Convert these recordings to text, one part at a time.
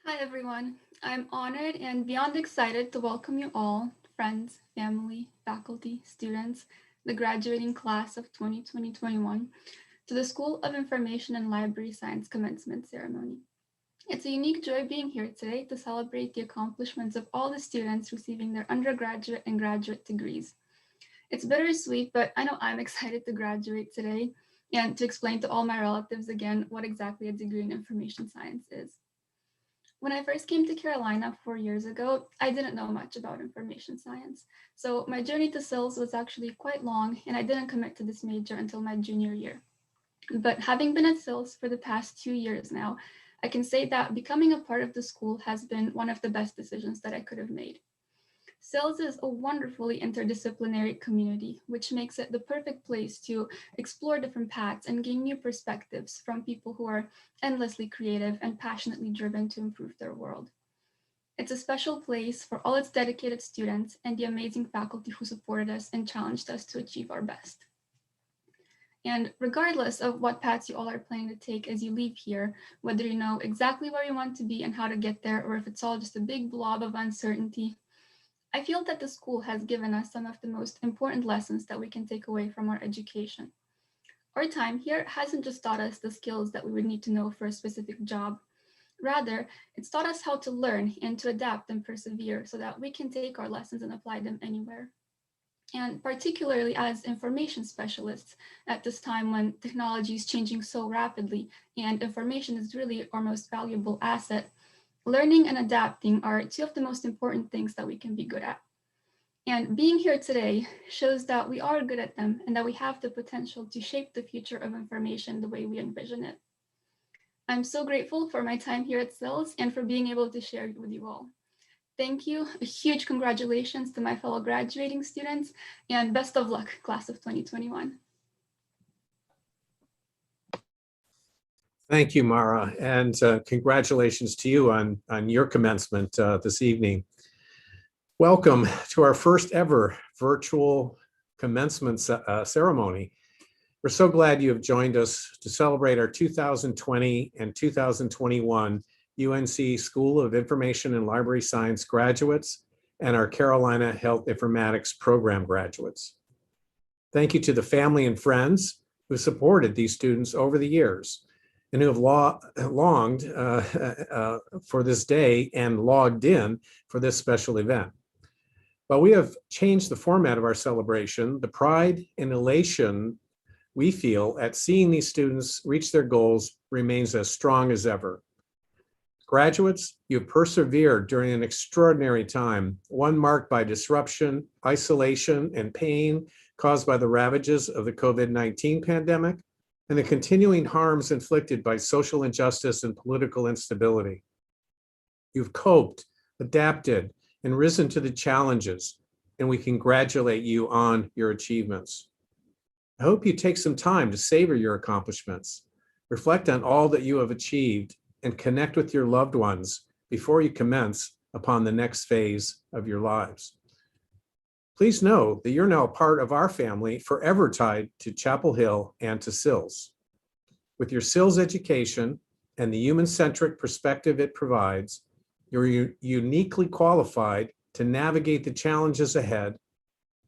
Hi, everyone. I'm honored and beyond excited to welcome you all, friends, family, faculty, students, the graduating class of 2020-21, to the School of Information and Library Science commencement ceremony. It's a unique joy being here today to celebrate the accomplishments of all the students receiving their undergraduate and graduate degrees. It's bittersweet, but I know I'm excited to graduate today and to explain to all my relatives again what exactly a degree in information science is. When I first came to Carolina 4 years ago, I didn't know much about information science. So my journey to SILS was actually quite long, and I didn't commit to this major until my junior year. But having been at SILS for the past 2 years now, I can say that becoming a part of the school has been one of the best decisions that I could have made. SILS is a wonderfully interdisciplinary community, which makes it the perfect place to explore different paths and gain new perspectives from people who are endlessly creative and passionately driven to improve their world. It's a special place for all its dedicated students and the amazing faculty who supported us and challenged us to achieve our best. And regardless of what paths you all are planning to take as you leave here, whether you know exactly where you want to be and how to get there, or if it's all just a big blob of uncertainty, I feel that the school has given us some of the most important lessons that we can take away from our education. Our time here hasn't just taught us the skills that we would need to know for a specific job. Rather, it's taught us how to learn and to adapt and persevere so that we can take our lessons and apply them anywhere. And particularly as information specialists at this time when technology is changing so rapidly and information is really our most valuable asset, learning and adapting are two of the most important things that we can be good at. And being here today shows that we are good at them and that we have the potential to shape the future of information the way we envision it. I'm so grateful for my time here at SILS and for being able to share it with you all. Thank you. A huge congratulations to my fellow graduating students and best of luck, class of 2021. Thank you, Mara, and congratulations to you on your commencement this evening. Welcome to our first ever virtual commencement ceremony. We're so glad you have joined us to celebrate our 2020 and 2021 UNC School of Information and Library Science graduates and our Carolina Health Informatics program graduates. Thank you to the family and friends who supported these students over the years and who have longed for this day and logged in for this special event. While we have changed the format of our celebration, the pride and elation we feel at seeing these students reach their goals remains as strong as ever. Graduates, you have persevered during an extraordinary time, one marked by disruption, isolation, and pain caused by the ravages of the COVID-19 pandemic and the continuing harms inflicted by social injustice and political instability. You've coped, adapted, and risen to the challenges, and we congratulate you on your achievements. I hope you take some time to savor your accomplishments, reflect on all that you have achieved, and connect with your loved ones before you commence upon the next phase of your lives. Please know that you're now a part of our family, forever tied to Chapel Hill and to SILS. With your SILS education and the human-centric perspective it provides, you're uniquely qualified to navigate the challenges ahead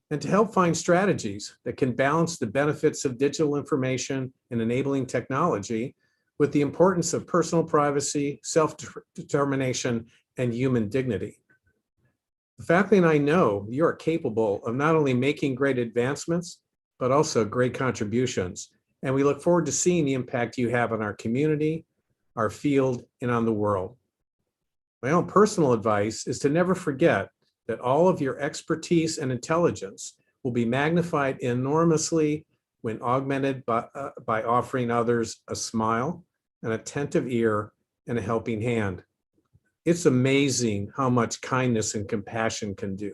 and to help find strategies that can balance the benefits of digital information and enabling technology with the importance of personal privacy, self-determination, and human dignity. The faculty and I know you are capable of not only making great advancements, but also great contributions. And we look forward to seeing the impact you have on our community, our field, and on the world. My own personal advice is to never forget that all of your expertise and intelligence will be magnified enormously when augmented by offering others a smile, an attentive ear, and a helping hand. It's amazing how much kindness and compassion can do.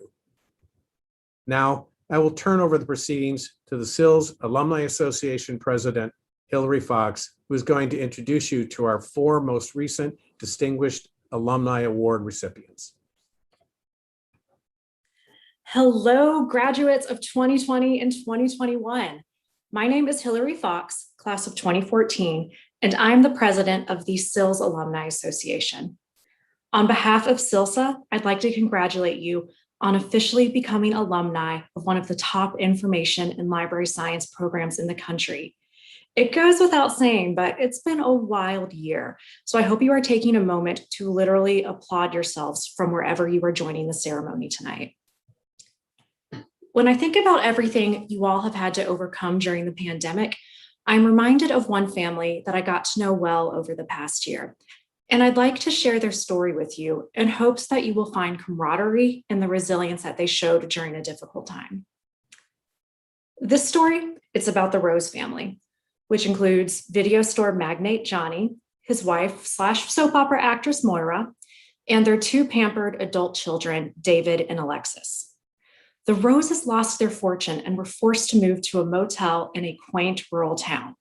Now, I will turn over the proceedings to the SILS Alumni Association President, Hillary Fox, who is going to introduce you to our 4 most recent Distinguished Alumni Award recipients. Hello, graduates of 2020 and 2021. My name is Hillary Fox, class of 2014, and I'm the president of the SILS Alumni Association. On behalf of SILSA, I'd like to congratulate you on officially becoming alumni of one of the top information and library science programs in the country. It goes without saying, but it's been a wild year. So I hope you are taking a moment to literally applaud yourselves from wherever you are joining the ceremony tonight. When I think about everything you all have had to overcome during the pandemic, I'm reminded of one family that I got to know well over the past year. And I'd like to share their story with you in hopes that you will find camaraderie and the resilience that they showed during a difficult time. This story, it's about the Rose family, which includes video store magnate Johnny, his wife / soap opera actress Moira, and their two pampered adult children, David and Alexis. The Roses lost their fortune and were forced to move to a motel in a quaint rural town.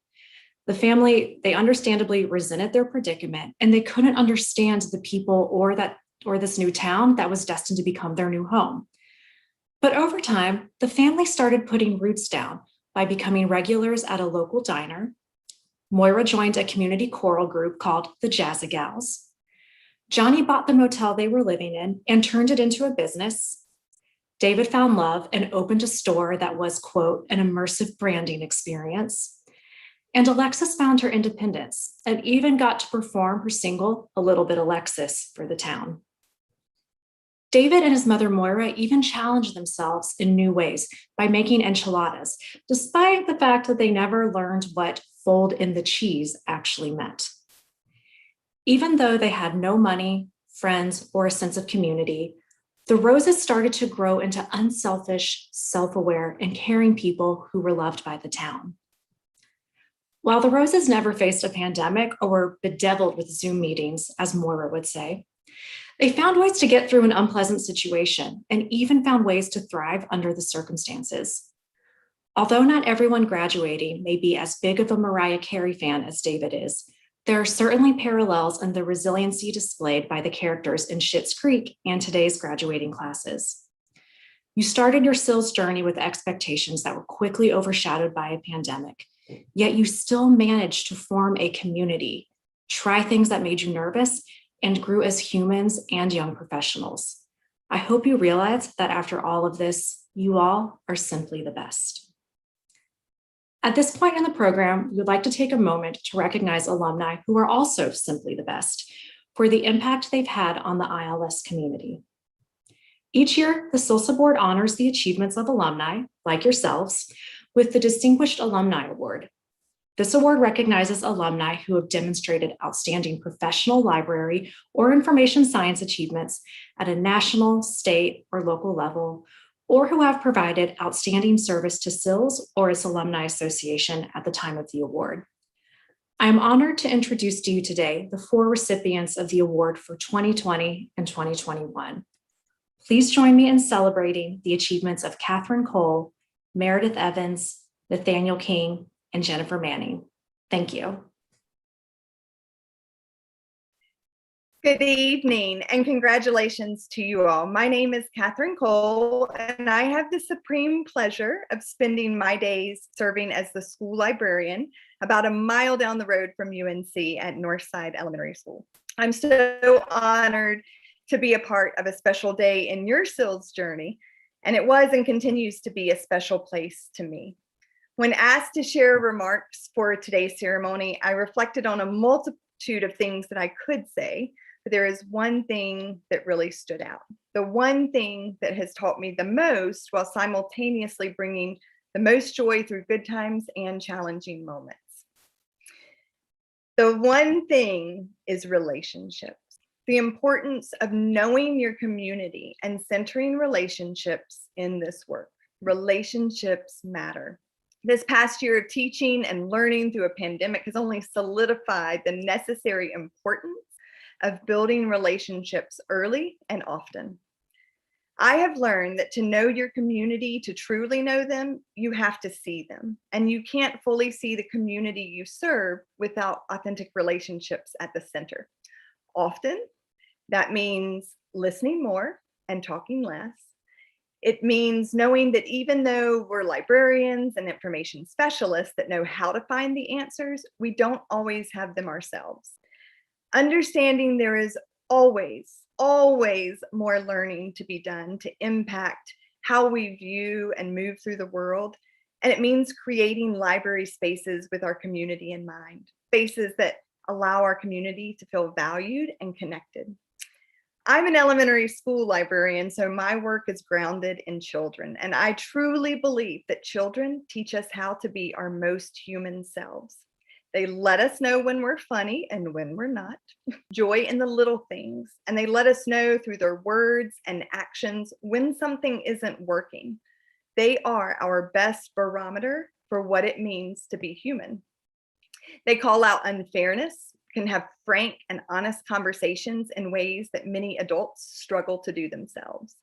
The family, they understandably resented their predicament, and they couldn't understand the people or this new town that was destined to become their new home. But over time, the family started putting roots down by becoming regulars at a local diner. Moira joined a community choral group called the Jazzy Gals. Johnny bought the motel they were living in and turned it into a business. David found love and opened a store that was, quote, an immersive branding experience. And Alexis found her independence and even got to perform her single, A Little Bit Alexis, for the town. David and his mother Moira even challenged themselves in new ways by making enchiladas, despite the fact that they never learned what fold in the cheese actually meant. Even though they had no money, friends, or a sense of community, the Roses started to grow into unselfish, self-aware, and caring people who were loved by the town. While the Roses never faced a pandemic or were bedeviled with Zoom meetings, as Moira would say, they found ways to get through an unpleasant situation and even found ways to thrive under the circumstances. Although not everyone graduating may be as big of a Mariah Carey fan as David is, there are certainly parallels in the resiliency displayed by the characters in Schitt's Creek and today's graduating classes. You started your SILS journey with expectations that were quickly overshadowed by a pandemic, yet you still managed to form a community, try things that made you nervous, and grew as humans and young professionals. I hope you realize that after all of this, you all are simply the best. At this point in the program, we would like to take a moment to recognize alumni who are also simply the best for the impact they've had on the ILS community. Each year, the SILSA board honors the achievements of alumni, like yourselves, with the Distinguished Alumni Award. This award recognizes alumni who have demonstrated outstanding professional library or information science achievements at a national, state, or local level, or who have provided outstanding service to SILS or its alumni association at the time of the award. I am honored to introduce to you today the 4 recipients of the award for 2020 and 2021. Please join me in celebrating the achievements of Catherine Cole, Meredith Evans, Nathaniel King, and Jennifer Manning. Thank you. Good evening and congratulations to you all. My name is Catherine Cole and I have the supreme pleasure of spending my days serving as the school librarian about a mile down the road from UNC at Northside Elementary School. I'm so honored to be a part of a special day in your SILS journey, and it was and continues to be a special place to me. When asked to share remarks for today's ceremony, I reflected on a multitude of things that I could say, but there is one thing that really stood out. The one thing that has taught me the most while simultaneously bringing the most joy through good times and challenging moments. The one thing is relationships. The importance of knowing your community and centering relationships in this work. Relationships matter. This past year of teaching and learning through a pandemic has only solidified the necessary importance of building relationships early and often. I have learned that to know your community, to truly know them, you have to see them. And you can't fully see the community you serve without authentic relationships at the center. Often, that means listening more and talking less. It means knowing that even though we're librarians and information specialists that know how to find the answers, we don't always have them ourselves. Understanding there is always always more learning to be done to impact how we view and move through the world. And it means creating library spaces with our community in mind, spaces that allow our community to feel valued and connected. I'm an elementary school librarian, so my work is grounded in children. And I truly believe that children teach us how to be our most human selves. They let us know when we're funny and when we're not, joy in the little things. And they let us know through their words and actions when something isn't working. They are our best barometer for what it means to be human. They call out unfairness, can have frank and honest conversations in ways that many adults struggle to do themselves.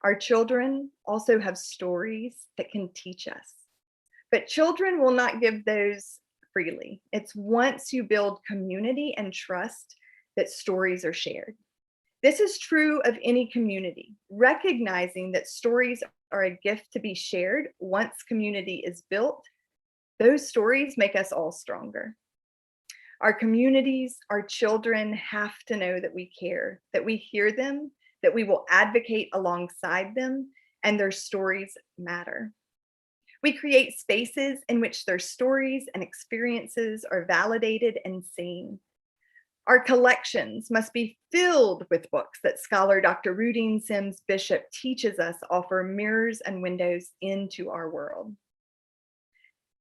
Our children also have stories that can teach us, but children will not give those freely. It's once you build community and trust that stories are shared. This is true of any community, recognizing that stories are a gift to be shared. Once community is built, those stories make us all stronger. Our communities, our children have to know that we care, that we hear them, that we will advocate alongside them, and their stories matter. We create spaces in which their stories and experiences are validated and seen. Our collections must be filled with books that scholar Dr. Rudine Sims Bishop teaches us offer mirrors and windows into our world.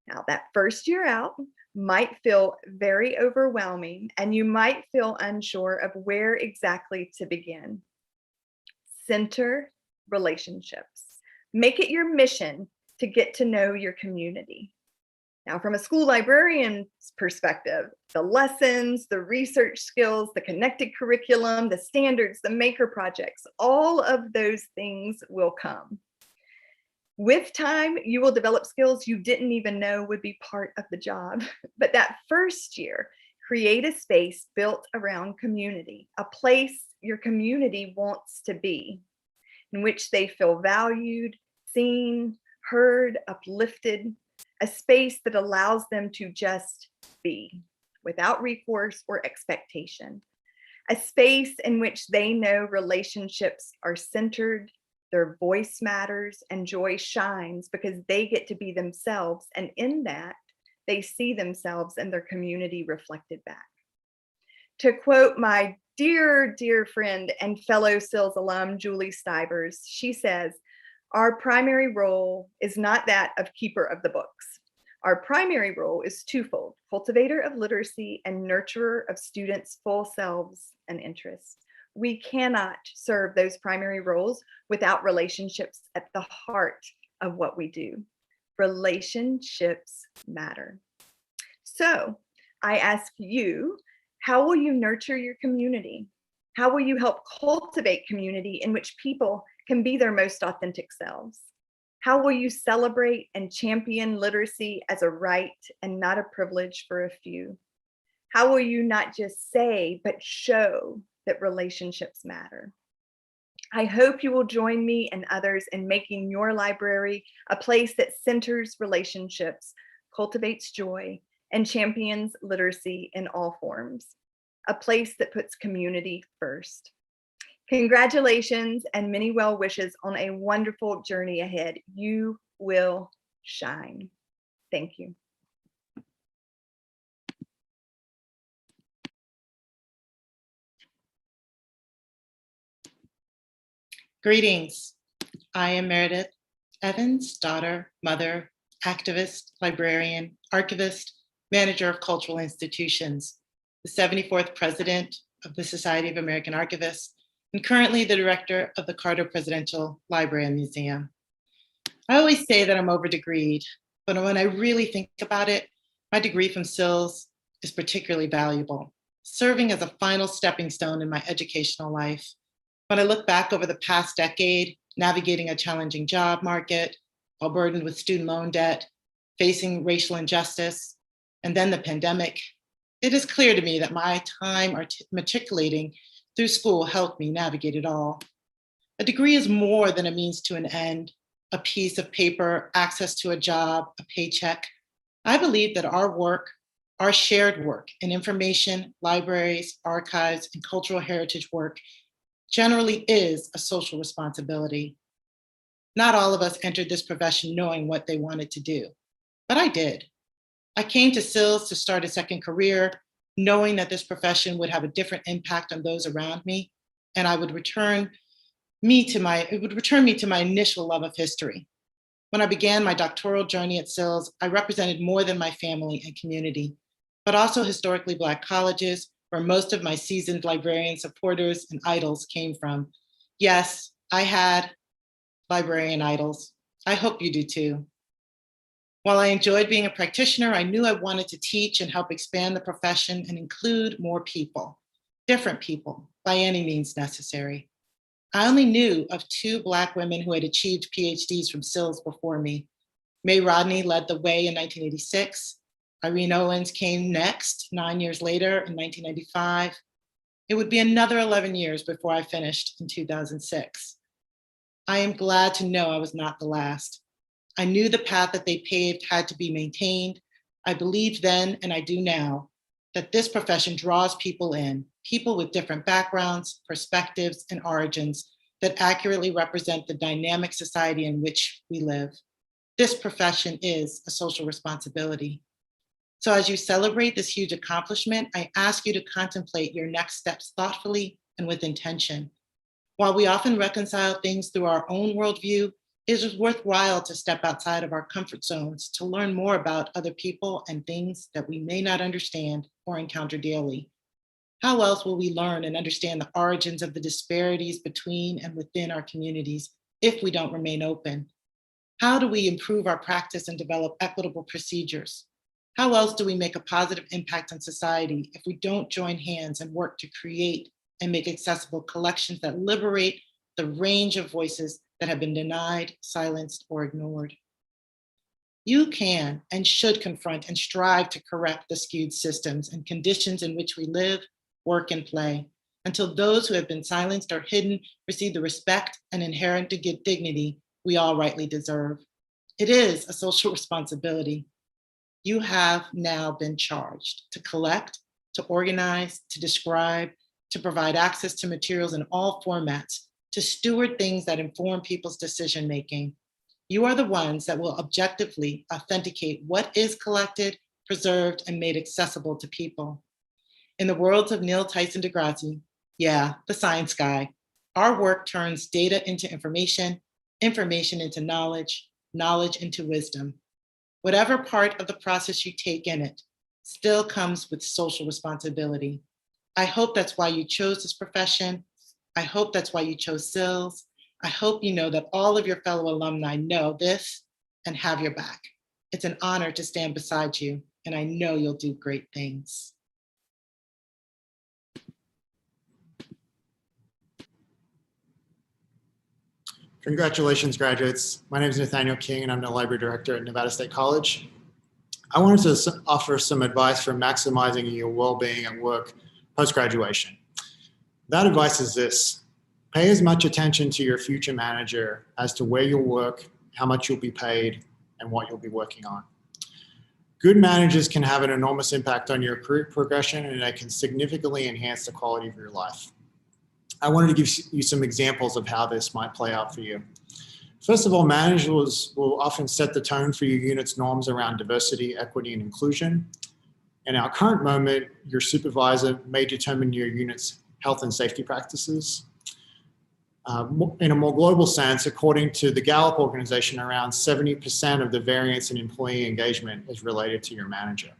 Now, that first year out might feel very overwhelming, and you might feel unsure of where exactly to begin. Center relationships. Make it your mission to get to know your community. Now, from a school librarian's perspective, the lessons, the research skills, the connected curriculum, the standards, the maker projects, all of those things will come. With time, you will develop skills you didn't even know would be part of the job. But that first year, create a space built around community, a place your community wants to be, in which they feel valued, seen, heard, uplifted, a space that allows them to just be without recourse or expectation, a space in which they know relationships are centered, their voice matters, and joy shines because they get to be themselves. And in that, they see themselves and their community reflected back. To quote my dear, dear friend and fellow SILS alum, Julie Stivers, she says, "Our primary role is not that of keeper of the books. Our primary role is twofold: cultivator of literacy and nurturer of students' full selves and interests. We cannot serve those primary roles without relationships at the heart of what we do. Relationships matter." So I ask you, how will you nurture your community? How will you help cultivate community in which people can be their most authentic selves? How will you celebrate and champion literacy as a right and not a privilege for a few? How will you not just say, but show that relationships matter? I hope you will join me and others in making your library a place that centers relationships, cultivates joy, and champions literacy in all forms, a place that puts community first. Congratulations and many well wishes on a wonderful journey ahead. You will shine. Thank you. Greetings. I am Meredith Evans, daughter, mother, activist, librarian, archivist, manager of cultural institutions, the 74th president of the Society of American Archivists, and currently the director of the Carter Presidential Library and Museum. I always say that I'm over-degreed, but when I really think about it, my degree from SILS is particularly valuable, serving as a final stepping stone in my educational life. When I look back over the past decade, navigating a challenging job market, while burdened with student loan debt, facing racial injustice, and then the pandemic, it is clear to me that my time matriculating through school helped me navigate it all. A degree is more than a means to an end, a piece of paper, access to a job, a paycheck. I believe that our work, our shared work in information, libraries, archives, and cultural heritage work generally is a social responsibility. Not all of us entered this profession knowing what they wanted to do, but I did. I came to SILS to start a second career, knowing that this profession would have a different impact on those around me, and it would return me to my initial love of history. When I began my doctoral journey at SILS, I represented more than my family and community, but also historically Black colleges, where most of my seasoned librarian supporters and idols came from. Yes, I had librarian idols. I hope you do too. While I enjoyed being a practitioner, I knew I wanted to teach and help expand the profession and include more people, different people, by any means necessary. I only knew of 2 Black women who had achieved PhDs from SILS before me. May Rodney led the way in 1986. Irene Owens came next 9 years later in 1995. It would be another 11 years before I finished in 2006. I am glad to know I was not the last. I knew the path that they paved had to be maintained. I believed then, and I do now, that this profession draws people in, people with different backgrounds, perspectives, and origins that accurately represent the dynamic society in which we live. This profession is a social responsibility. So as you celebrate this huge accomplishment, I ask you to contemplate your next steps thoughtfully and with intention. While we often reconcile things through our own worldview, it is worthwhile to step outside of our comfort zones to learn more about other people and things that we may not understand or encounter daily. How else will we learn and understand the origins of the disparities between and within our communities if we don't remain open? How do we improve our practice and develop equitable procedures? How else do we make a positive impact on society if we don't join hands and work to create and make accessible collections that liberate the range of voices that have been denied, silenced, or ignored? You can and should confront and strive to correct the skewed systems and conditions in which we live, work, and play, until those who have been silenced or hidden receive the respect and inherent dignity we all rightly deserve. It is a social responsibility. You have now been charged to collect, to organize, to describe, to provide access to materials in all formats, to steward things that inform people's decision-making. You are the ones that will objectively authenticate what is collected, preserved, and made accessible to people. In the words of Neil Tyson deGrasse, yeah, the science guy, our work turns data into information, information into knowledge, knowledge into wisdom. Whatever part of the process you take in it still comes with social responsibility. I hope that's why you chose this profession. I hope that's why you chose SILS. I hope you know that all of your fellow alumni know this and have your back. It's an honor to stand beside you, and I know you'll do great things. Congratulations, graduates. My name is Nathaniel King, and I'm the Library Director at Nevada State College. I wanted to offer some advice for maximizing your well-being at work post-graduation. That advice is this: pay as much attention to your future manager as to where you'll work, how much you'll be paid, and what you'll be working on. Good managers can have an enormous impact on your career progression, and they can significantly enhance the quality of your life. I wanted to give you some examples of how this might play out for you. First of all, managers will often set the tone for your unit's norms around diversity, equity, and inclusion. In our current moment, your supervisor may determine your unit's health and safety practices. In a more global sense, according to the Gallup organization, around 70% of the variance in employee engagement is related to your manager.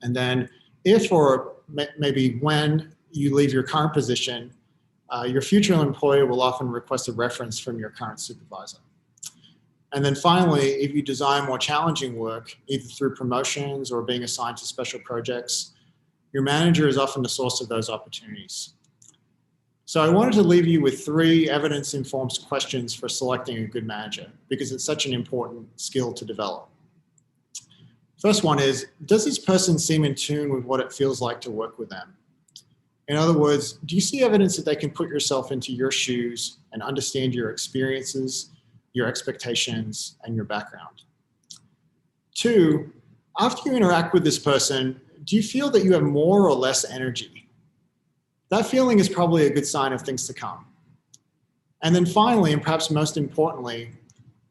And then if or maybe when you leave your current position, your future employer will often request a reference from your current supervisor. And then finally, if you design more challenging work, either through promotions or being assigned to special projects, your manager is often the source of those opportunities. So I wanted to leave you with 3 evidence-informed questions for selecting a good manager, because it's such an important skill to develop. First one is, does this person seem in tune with what it feels like to work with them? In other words, do you see evidence that they can put yourself into your shoes and understand your experiences, your expectations, and your background? 2, after you interact with this person, do you feel that you have more or less energy? That feeling is probably a good sign of things to come. And then finally, and perhaps most importantly,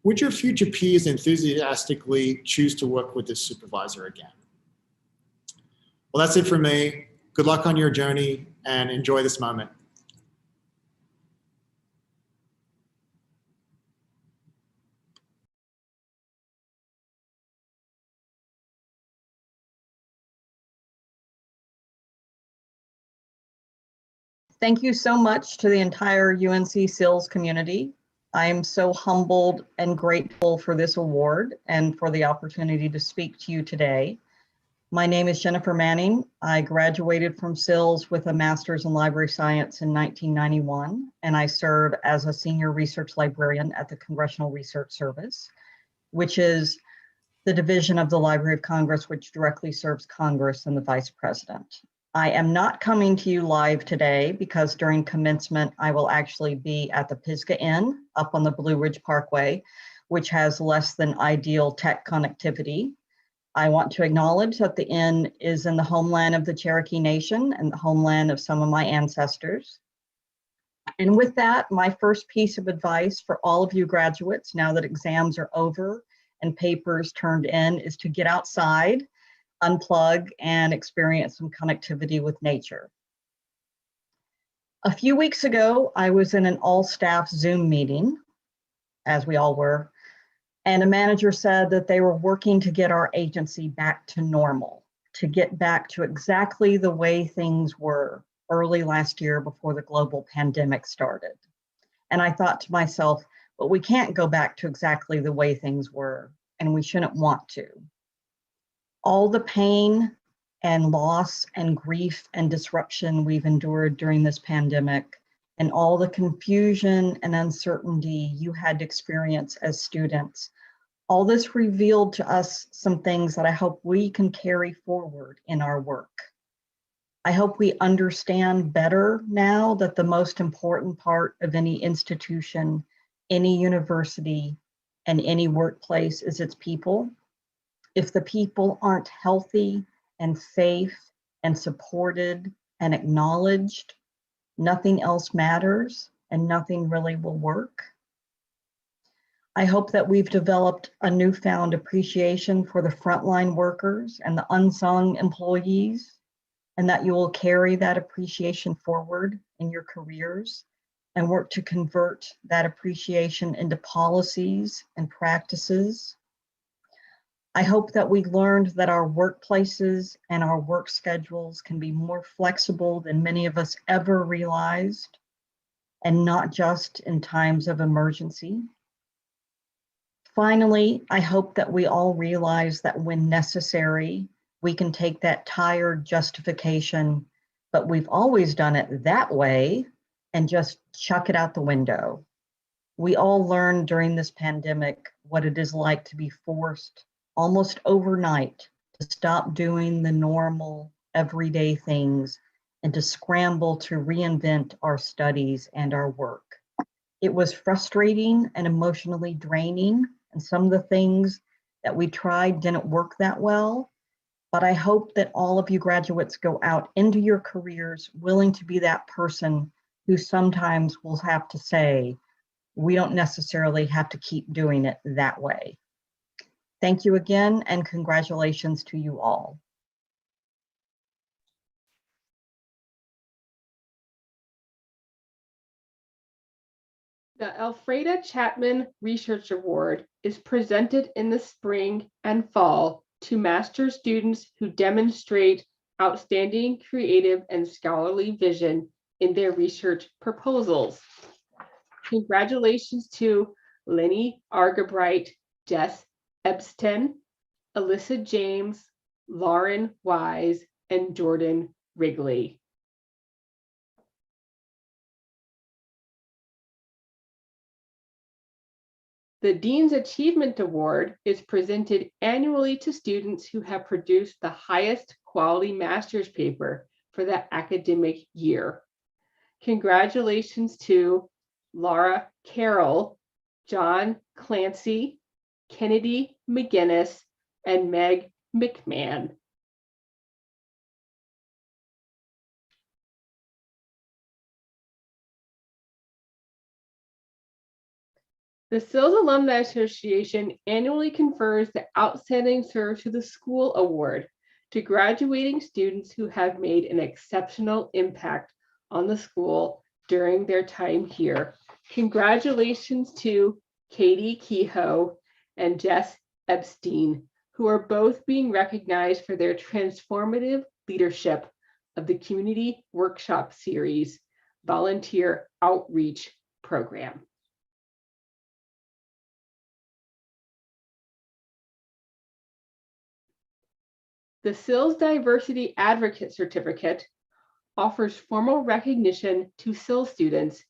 would your future peers enthusiastically choose to work with this supervisor again? Well, that's it for me. Good luck on your journey and enjoy this moment. Thank you so much to the entire UNC SILS community. I am so humbled and grateful for this award and for the opportunity to speak to you today. My name is Jennifer Manning. I graduated from SILS with a master's in library science in 1991, and I serve as a senior research librarian at the Congressional Research Service, which is the division of the Library of Congress, which directly serves Congress and the Vice President. I am not coming to you live today because during commencement, I will actually be at the Pisgah Inn up on the Blue Ridge Parkway, which has less than ideal tech connectivity. I want to acknowledge that the inn is in the homeland of the Cherokee Nation and the homeland of some of my ancestors. And with that, my first piece of advice for all of you graduates, now that exams are over and papers turned in, is to get outside, unplug, and experience some connectivity with nature. A few weeks ago, I was in an all-staff Zoom meeting, as we all were, and a manager said that they were working to get our agency back to normal, to get back to exactly the way things were early last year before the global pandemic started. And I thought to myself, but we can't go back to exactly the way things were, and we shouldn't want to. All the pain and loss and grief and disruption we've endured during this pandemic, and all the confusion and uncertainty you had to experience as students, all this revealed to us some things that I hope we can carry forward in our work. I hope we understand better now that the most important part of any institution, any university, and any workplace is its people. If the people aren't healthy and safe and supported and acknowledged, nothing else matters and nothing really will work. I hope that we've developed a newfound appreciation for the frontline workers and the unsung employees, and that you will carry that appreciation forward in your careers and work to convert that appreciation into policies and practices. I hope that we learned that our workplaces and our work schedules can be more flexible than many of us ever realized, and not just in times of emergency. Finally, I hope that we all realize that when necessary, we can take that tired justification, but we've always done it that way, and just chuck it out the window. We all learned during this pandemic what it is like to be forced almost overnight to stop doing the normal everyday things and to scramble to reinvent our studies and our work. It was frustrating and emotionally draining, and some of the things that we tried didn't work that well, but I hope that all of you graduates go out into your careers willing to be that person who sometimes will have to say, we don't necessarily have to keep doing it that way. Thank you again, and congratulations to you all. The Elfreda Chapman Research Award is presented in the spring and fall to master's students who demonstrate outstanding creative and scholarly vision in their research proposals. Congratulations to Lenny Argabright, Jess Ebsten, Alyssa James, Lauren Wise, and Jordan Wrigley. The Dean's Achievement Award is presented annually to students who have produced the highest quality master's paper for that academic year. Congratulations to Laura Carroll, John Clancy, Kennedy McGinnis, and Meg McMahon. The SILS Alumni Association annually confers the Outstanding Service to the School Award to graduating students who have made an exceptional impact on the school during their time here. Congratulations to Katie Kehoe and Jess Epstein, who are both being recognized for their transformative leadership of the Community Workshop Series Volunteer Outreach Program. The SILS Diversity Advocate Certificate offers formal recognition to SILS students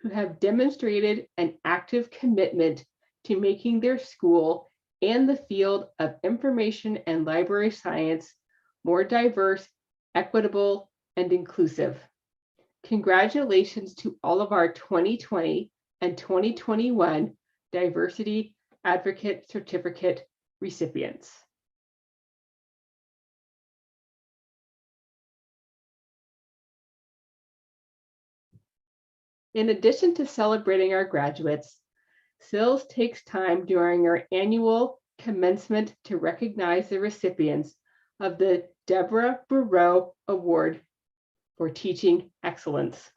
who have demonstrated an active commitment to making their school and the field of information and library science more diverse, equitable, and inclusive. Congratulations to all of our 2020 and 2021 Diversity Advocate Certificate recipients. In addition to celebrating our graduates, SILS takes time during our annual commencement to recognize the recipients of the Deborah Burrow Award for Teaching Excellence.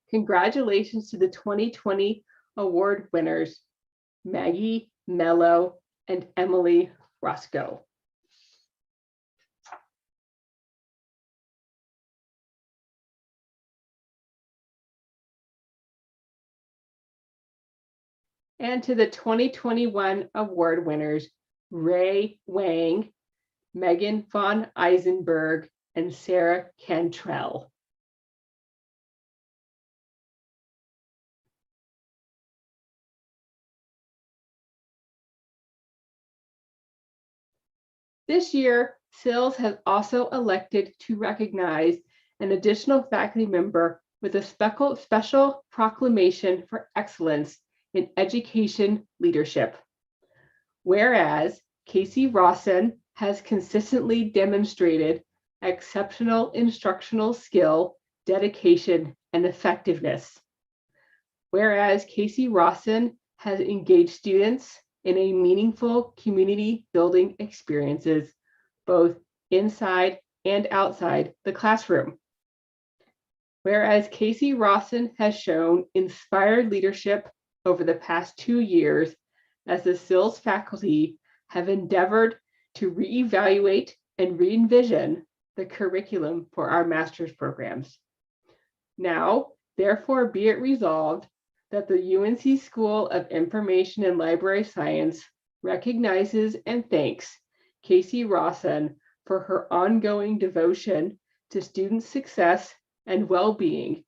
Congratulations to the 2020 award winners, Maggie Mello and Emily Roscoe. And to the 2021 award winners, Ray Wang, Megan von Eisenberg, and Sarah Cantrell. This year, SILS has also elected to recognize an additional faculty member with a special proclamation for excellence in education leadership. Whereas Casey Rawson has consistently demonstrated exceptional instructional skill, dedication, and effectiveness. Whereas Casey Rawson has engaged students in a meaningful community building experiences, both inside and outside the classroom. Whereas Casey Rawson has shown inspired leadership over the past 2 years as the SILS faculty have endeavored to reevaluate and re-envision the curriculum for our master's programs. Now, therefore, be it resolved that the UNC School of Information and Library Science recognizes and thanks Casey Rawson for her ongoing devotion to student success and well-being,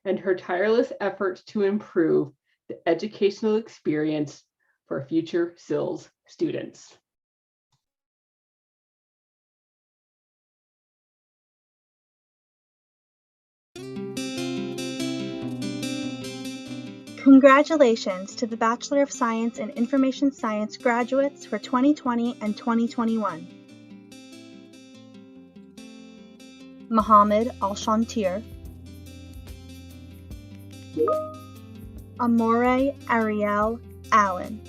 and her tireless efforts to improve the educational experience for future SILS students. Congratulations to the Bachelor of Science in Information Science graduates for 2020 and 2021. Mohammed Al-Shantir, Amore Ariel Allen,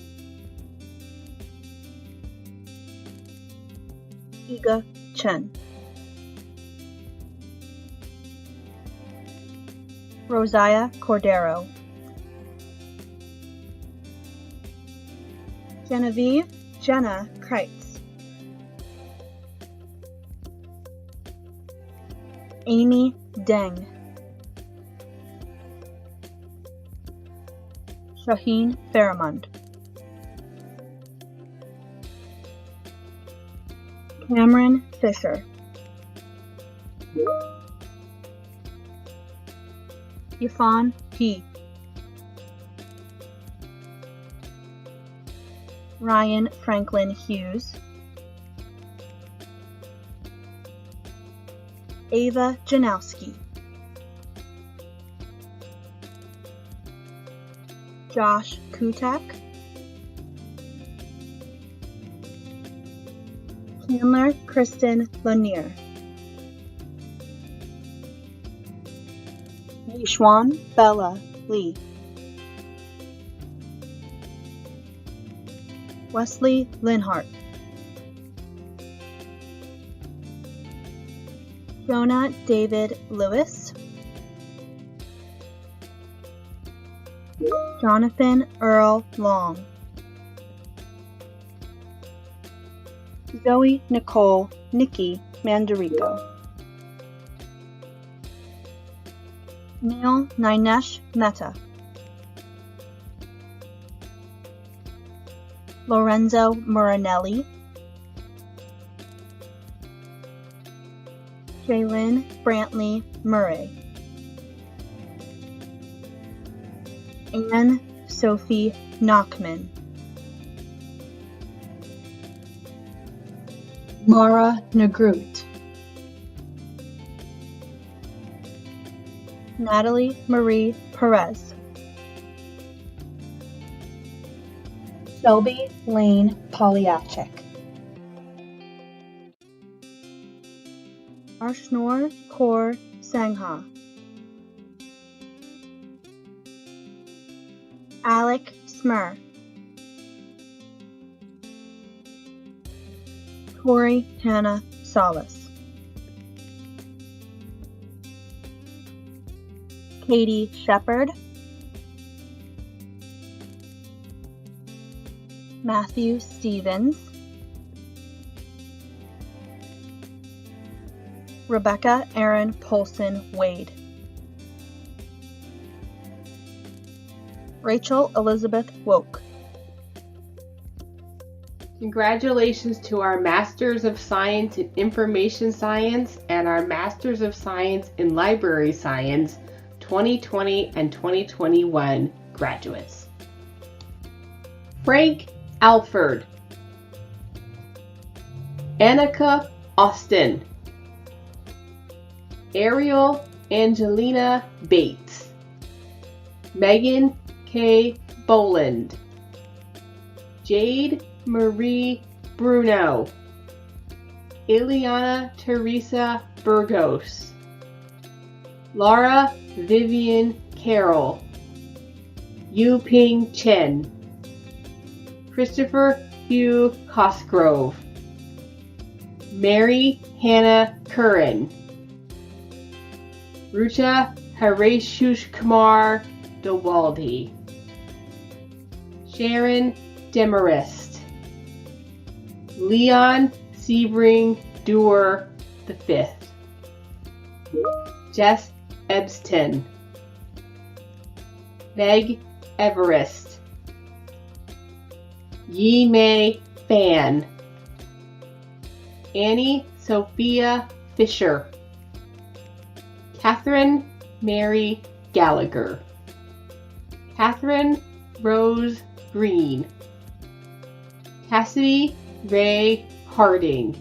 Iga Chen, Rosiah Cordero, Genevieve Jenna Kreitz, Amy Deng, Shaheen Faramund, Cameron Fisher, Yifan P, Ryan Franklin Hughes, Ava Janowski, Josh Kutak, Chandler Kristen Lanier, Yishwan Bella Lee, Wesley Linhart, Jonah David Lewis, Jonathan Earl Long, Zoe Nicole Nikki Mandarico, Neil Ninesh Mehta, Lorenzo Muranelli, Jaylyn Brantley Murray, Anne Sophie Knockman, Mara Negrut, Natalie Marie Perez, Shelby Lane Polyachik, Arshnor Kaur Sangha, Alec Smur, Tori Hannah Salas, Katie Shepard, Matthew Stevens, Rebecca Erin Polson Wade, Rachel Elizabeth Woke. Congratulations to our Masters of Science in Information Science and our Masters of Science in Library Science 2020 and 2021 graduates. Frank Alford, Annika Austin, Ariel Angelina Bates, Megan K. Boland, Jade Marie Bruno, Ileana Teresa Burgos, Laura Vivian Carroll, Yu Ping Chen, Christopher Hugh Cosgrove, Mary Hannah Curran, Rucha Hareshush Kumar Dewaldi, Sharon Demarest, Leon Sebring Dewar V, Jess Ebston, Meg Everest, Yi Mei Fan, Annie Sophia Fisher, Catherine Mary Gallagher, Catherine Rose Green, Cassidy Ray Harding,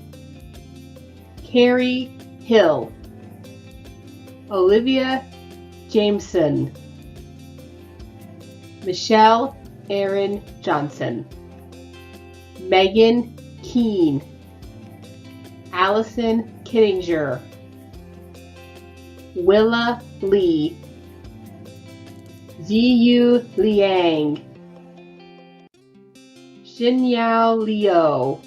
Carrie Hill, Olivia Jameson, Michelle Aaron Johnson, Megan Keene, Allison Kittinger, Willa Lee, Ziyu Liang, Xinyao Liu,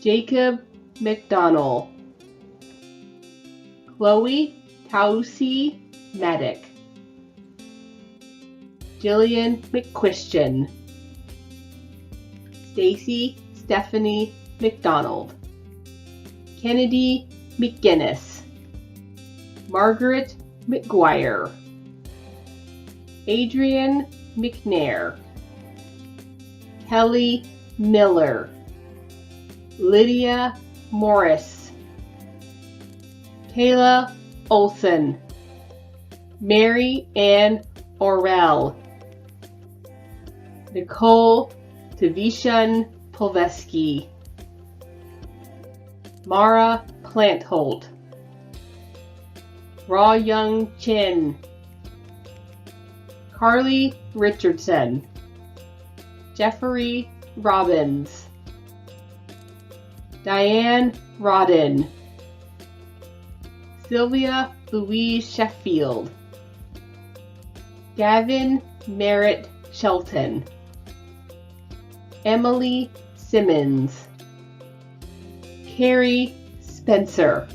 Jacob McDonald, Chloe Tausi Medic, Jillian McQuistion, Stacy Stephanie McDonald, Kennedy McGinnis, Margaret McGuire, Adrian McNair, Kelly Miller, Lydia Morris, Kayla Olson, Mary Ann Orell, Nicole Tavishan Polveski, Mara Plantholt, Raw Young Chin, Carly Richardson, Jeffrey Robbins, Diane Rodden, Sylvia Louise Sheffield, Gavin Merritt Shelton, Emily Simmons, Carrie Spencer,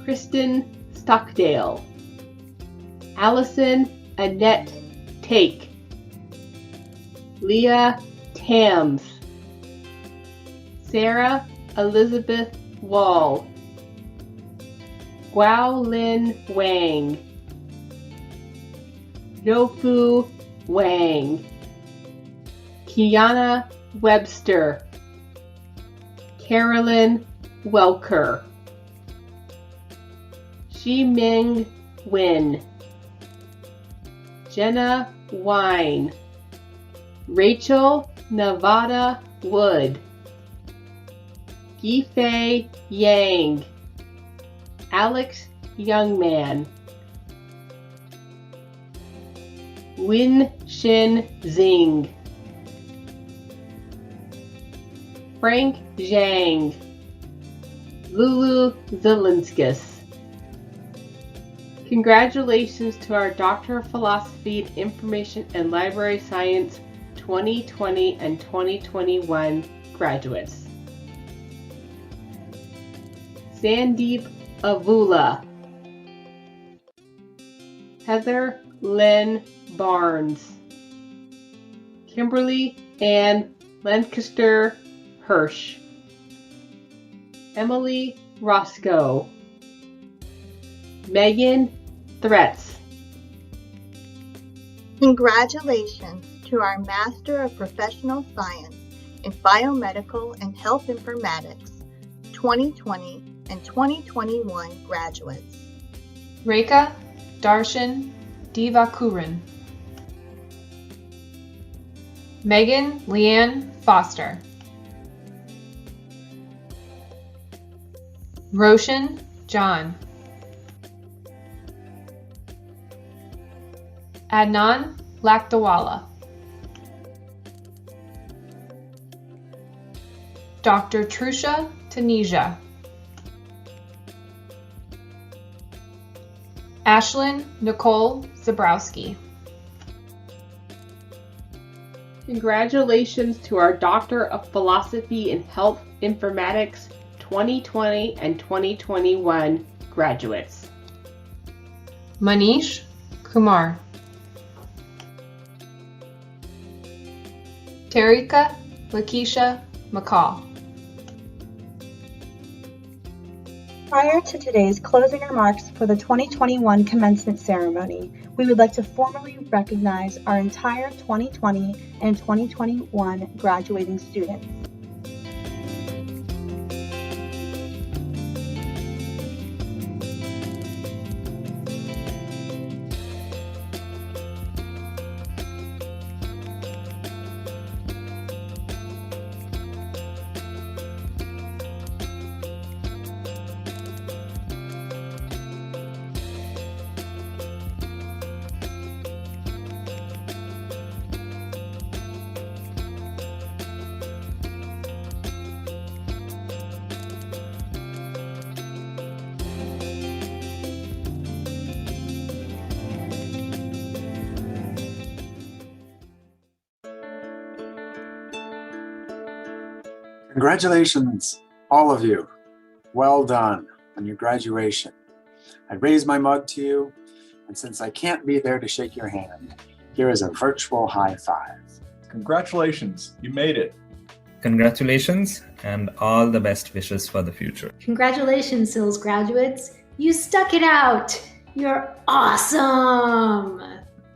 Kristen Stockdale, Allison Annette Take, Leah Tams, Sarah Elizabeth Wall, Guao Lin Wang, Yofu Wang, Kiana Webster, Carolyn Welker, Ximing Wen, Jenna Wine, Rachel Nevada Wood, Yifei Yang, Alex Youngman, Win Shin Zing, Frank Zhang, Lulu Zelinskis. Congratulations to our Doctor of Philosophy in Information and Library Science 2020 and 2021 graduates. Sandeep Avula, Heather Lynn Barnes, Kimberly Ann Lancaster Hirsch, Emily Roscoe, Megan Threats. Congratulations to our Master of Professional Science in Biomedical and Health Informatics 2020 and 2021 graduates. Rekha Darshan Divakuran, Megan Leanne Foster, Roshan John, Adnan Lakdawala, Dr. Trusha Tanisha, Ashlyn Nicole Zabrowski. Congratulations to our Doctor of Philosophy in Health Informatics 2020 and 2021 graduates. Manish Kumar, Tarika Lakeisha McCall. Prior to today's closing remarks for the 2021 commencement ceremony, we would like to formally recognize our entire 2020 and 2021 graduating students. Congratulations, all of you. Well done on your graduation. I raise my mug to you, and since I can't be there to shake your hand, here is a virtual high five. Congratulations, you made it. Congratulations and all the best wishes for the future. Congratulations, SILS graduates. You stuck it out. You're awesome.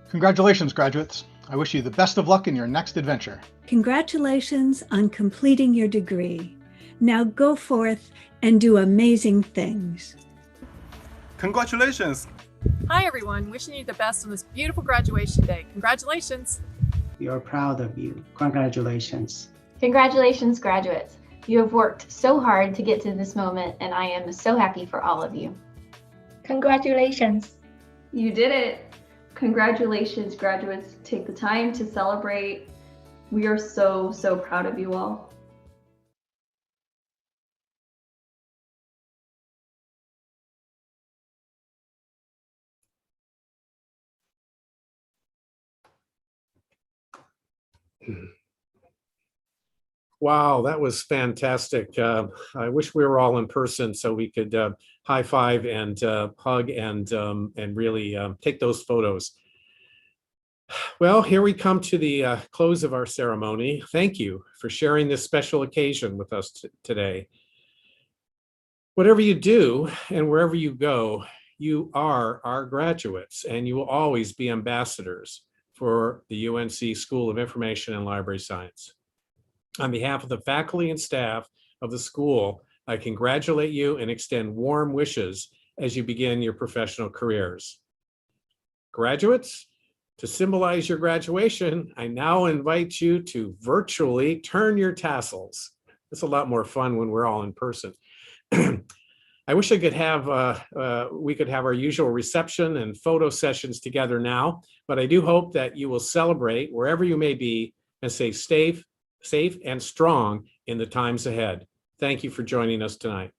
Congratulations, graduates. I wish you the best of luck in your next adventure. Congratulations on completing your degree. Now go forth and do amazing things. Congratulations. Hi, everyone. Wishing you the best on this beautiful graduation day. Congratulations. We are proud of you. Congratulations. Congratulations, graduates. You have worked so hard to get to this moment, and I am so happy for all of you. Congratulations. You did it. Congratulations, graduates. Take the time to celebrate. We are so, so proud of you all. Wow, that was fantastic. I wish we were all in person so we could high five and hug and really take those photos. Well, here we come to the close of our ceremony. Thank you for sharing this special occasion with us today. Whatever you do and wherever you go, you are our graduates, and you will always be ambassadors for the UNC School of Information and Library Science. On behalf of the faculty and staff of the school, I congratulate you and extend warm wishes as you begin your professional careers. Graduates, to symbolize your graduation, I now invite you to virtually turn your tassels. It's a lot more fun when we're all in person. I wish I could have, we could have our usual reception and photo sessions together now, but I do hope that you will celebrate wherever you may be and stay safe and strong in the times ahead. Thank you for joining us tonight.